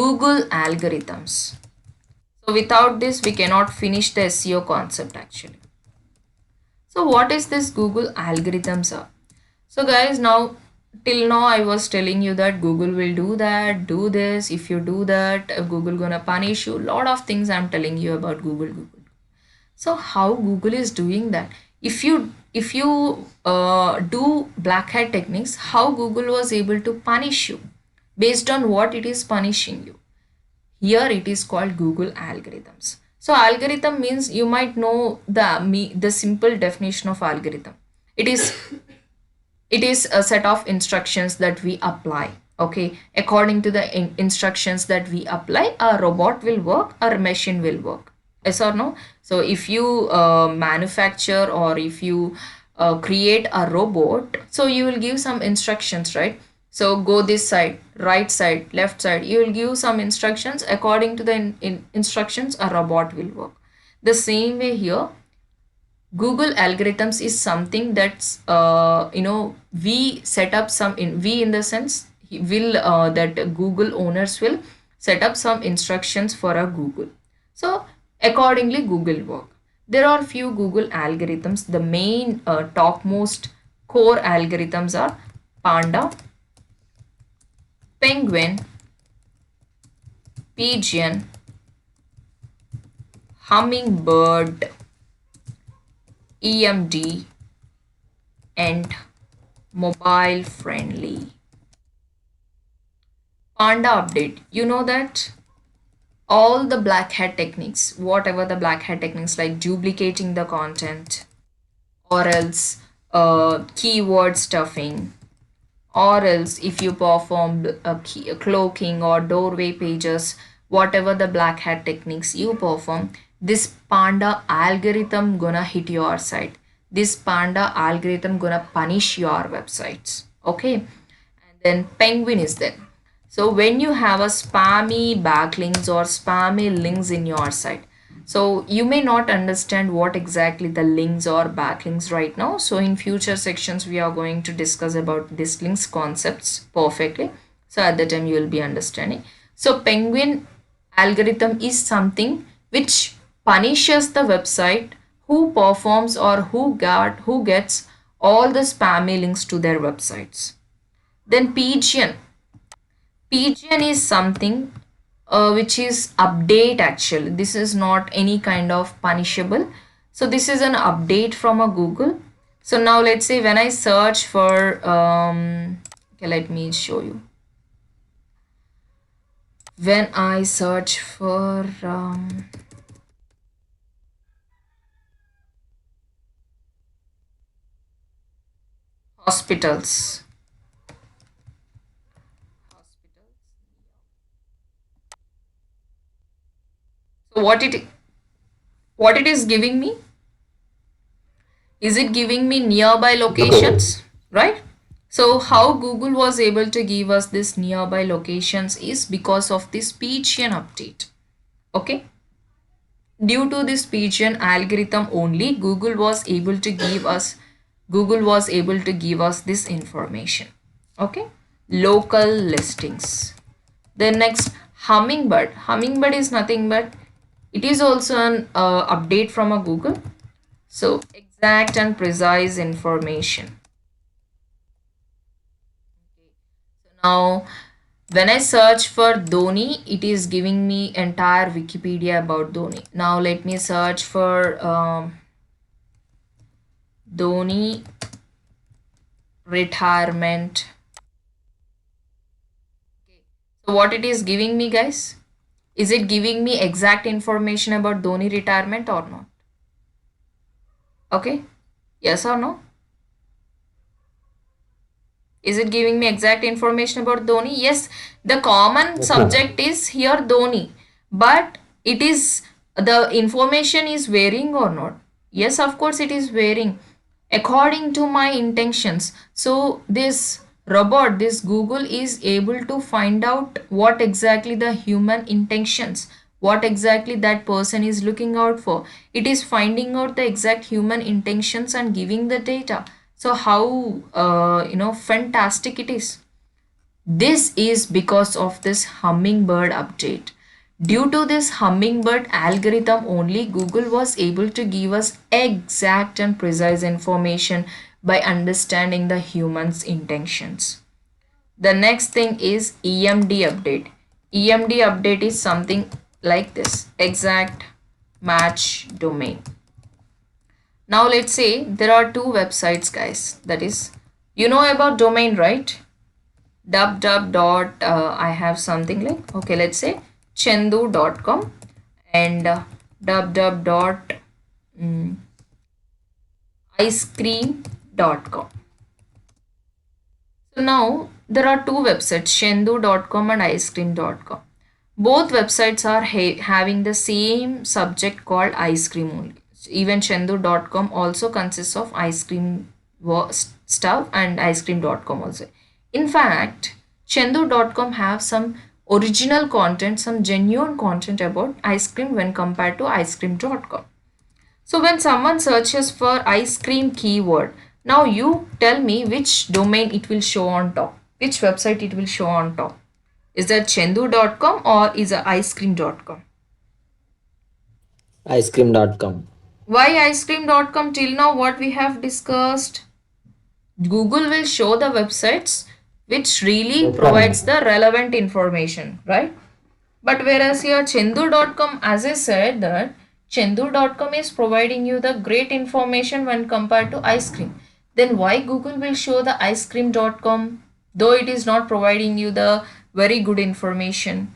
Google algorithms. So without this, we cannot finish the SEO concept actually. So what is this Google algorithms are? So guys, now till now I was telling you that Google will do that, do this. If you do that, Google gonna punish you. Lot of things I'm telling you about Google. So how Google is doing that? If you do black hat techniques, how Google was able to punish you? Based on what it is punishing you? Here it is called Google algorithms. So algorithm means, you might know the simple definition of algorithm. It is it is a set of instructions that we apply. Okay, according to the instructions that we apply, a robot will work or a machine will work. Yes or no? So if you manufacture, or if you create a robot, so you will give some instructions, right? So go this side, right side, left side. You will give some instructions. According to the instructions, a robot will work. The same way here, Google algorithms is something that's we set up some in the sense, will that Google owners will set up some instructions for a Google. So accordingly Google work. There are few Google algorithms. The main topmost core algorithms are Panda, Penguin, Pigeon, Hummingbird, EMD, and mobile friendly. Panda update. You know that all the black hat techniques, whatever the black hat techniques, like duplicating the content, or else keyword stuffing, or else if you perform cloaking or doorway pages, whatever the black hat techniques you perform, this Panda algorithm gonna hit your site. This Panda algorithm gonna punish your websites. Okay, and then Penguin is there. So when you have a spammy backlinks or spammy links in your site, so you may not understand what exactly the links or backlinks right now. So in future sections, we are going to discuss about these links concepts perfectly. So at the time you will be understanding. So Penguin algorithm is something which punishes the website who performs, or who gets all the spammy links to their websites. Then Pigeon is something which is update actually. This is not any kind of punishable. So this is an update from a Google. So now let's say when I search for, okay, let me show you. When I search for hospitals. So what it is giving me? Is it giving me nearby locations, right? So how Google was able to give us this nearby locations is because of this Pigeon update. Okay. Due to this Pigeon algorithm only, Google was able to give us this information. Okay. Local listings. Then next, Hummingbird. Hummingbird is nothing but, it is also an update from a Google. So exact and precise information. So now when I search for Dhoni, it is giving me entire Wikipedia about Dhoni. Now let me search for Dhoni retirement. Okay. So what it is giving me, guys? Is it giving me exact information about Dhoni retirement or not? Okay. Yes or no? Is it giving me exact information about Dhoni? Yes, the common subject is here Dhoni, but it is, the information is varying or not? Yes, of course it is varying according to my intentions. So this robot, this Google is able to find out what exactly the human intentions, what exactly that person is looking out for. It is finding out the exact human intentions and giving the data. So how fantastic it is. This is because of this hummingbird update. Due to this hummingbird algorithm only, Google was able to give us exact and precise information by understanding the human's intentions. The next thing is EMD update. EMD update is something like this: exact match domain. Now let's say there are two websites, guys. That is, you know about domain, right? Dub dot I have something like, okay, let's say chendu.com and dub dot icecream.com. So now there are two websites, chendu.com and icecream.com. Both websites are having the same subject called ice cream only. Even chendu.com also consists of ice cream stuff, and icecream.com also. In fact, chendu.com have some original content, some genuine content about ice cream when compared to icecream.com. So when someone searches for ice cream keyword, now you tell me which domain it will show on top, which website it will show on top. Is that chendu.com or is it icecream.com? Icecream.com. Why icecream.com? Till now what we have discussed, Google will show the websites which really provides Open. the relevant information, right? But whereas here chendu.com, as I said that chendu.com is providing you the great information when compared to ice cream. Then why Google will show the icecream.com though it is not providing you the very good information?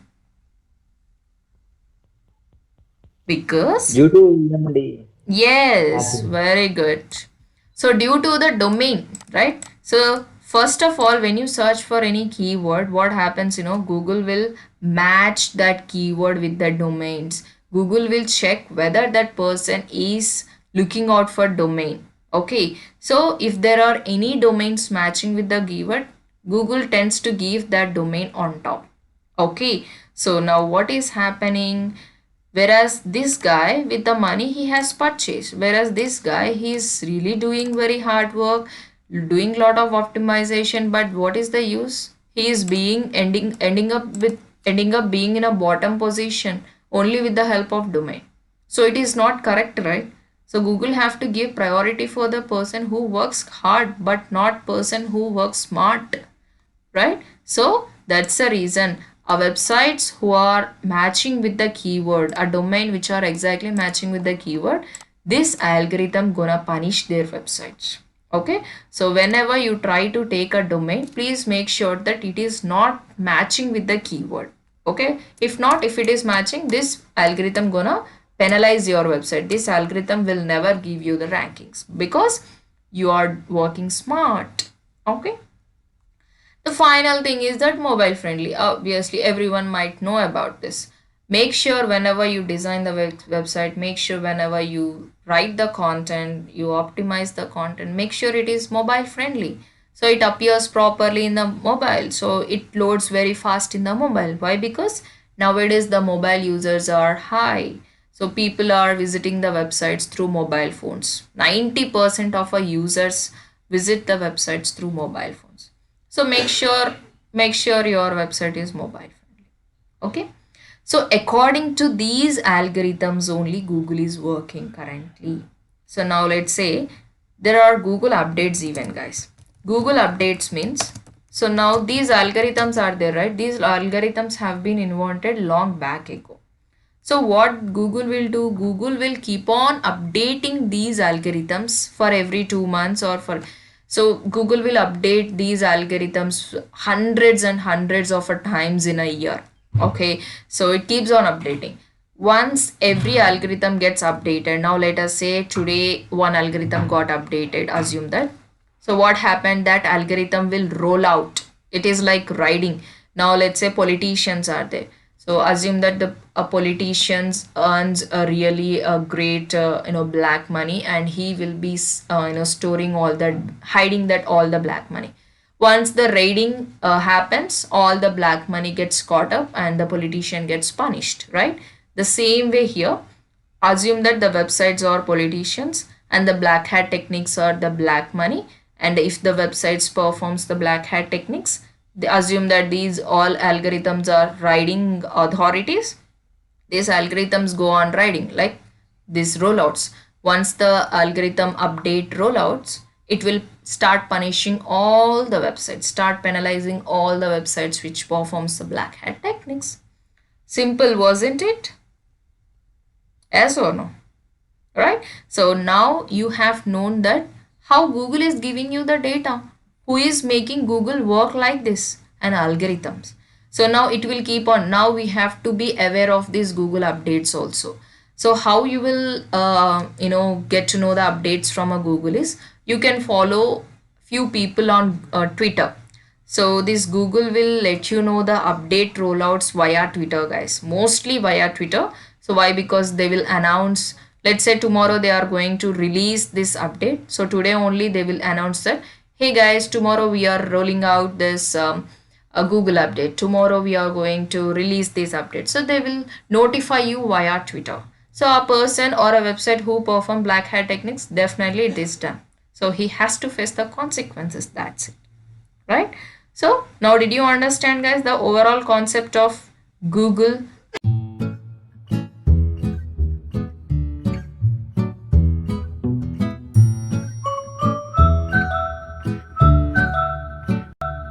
Because Due to EMD yes, matching. very good. So due to the domain, right? So first of all, when you search for any keyword, what happens, Google will match that keyword with the domains. Google will check whether that person is looking out for domain. Okay. So if there are any domains matching with the keyword, Google tends to give that domain on top. Okay. So now what is happening? Whereas this guy with the money he has purchased, whereas this guy he is really doing very hard work, doing lot of optimization, but what is the use? He is being ending up being in a bottom position only with the help of domain. So it is not correct, right? So Google have to give priority for the person who works hard but not person who works smart, right? So that's the reason our websites who are matching with the keyword, a domain which are exactly matching with the keyword, this algorithm gonna punish their websites. Okay, so whenever you try to take a domain, please make sure that it is not matching with the keyword. Okay, if not, if it is matching, this algorithm gonna penalize your website. This algorithm will never give you the rankings because you are working smart. Okay. The final thing is that mobile friendly. Obviously, everyone might know about this. Make sure whenever you design the website, make sure whenever you write the content, you optimize the content, make sure it is mobile friendly. So it appears properly in the mobile. So it loads very fast in the mobile. Why? Because nowadays the mobile users are high. So people are visiting the websites through mobile phones. 90% of our users visit the websites through mobile phones. So make sure your website is mobile friendly. Okay. So according to these algorithms only Google is working currently. So now let's say there are Google updates even, guys. Google updates means, so now these algorithms are there, right? These algorithms have been invented long back ago. So what Google will do, Google will keep on updating these algorithms for every 2 months or for, so Google will update these algorithms hundreds and hundreds of a times in a year. Okay, so it keeps on updating. Once every algorithm gets updated, now let us say today one algorithm got updated, assume that. So what happened, that algorithm will roll out. It is like riding. Now let's say politicians are there. So assume that the a politicians earns a really a great black money, and he will be storing all that, hiding that all the black money. Once the raiding happens, all the black money gets caught up and the politician gets punished, right? The same way here, assume that the websites are politicians and the black hat techniques are the black money, and if the websites performs the black hat techniques, they assume that these all algorithms are riding authorities. These algorithms go on riding like these rollouts. Once the algorithm update rollouts, it will start punishing all the websites, start penalizing all the websites which performs the black hat techniques. Simple, wasn't it? Yes or no? Right? So now you have known that how Google is giving you the data, who is making Google work like this, and algorithms. So now it will keep on. Now we have to be aware of these Google updates also. So how you will get to know the updates from a Google is you can follow few people on Twitter. So this Google will let you know the update rollouts via Twitter, guys. Mostly via Twitter. So why? Because they will announce, let's say tomorrow they are going to release this update. So today only they will announce that, hey guys, tomorrow we are rolling out this a Google update. Tomorrow we are going to release this update. So they will notify you via Twitter. So a person or a website who perform black hat techniques, definitely it is done. So he has to face the consequences. That's it. Right? So now did you understand, guys, the overall concept of Google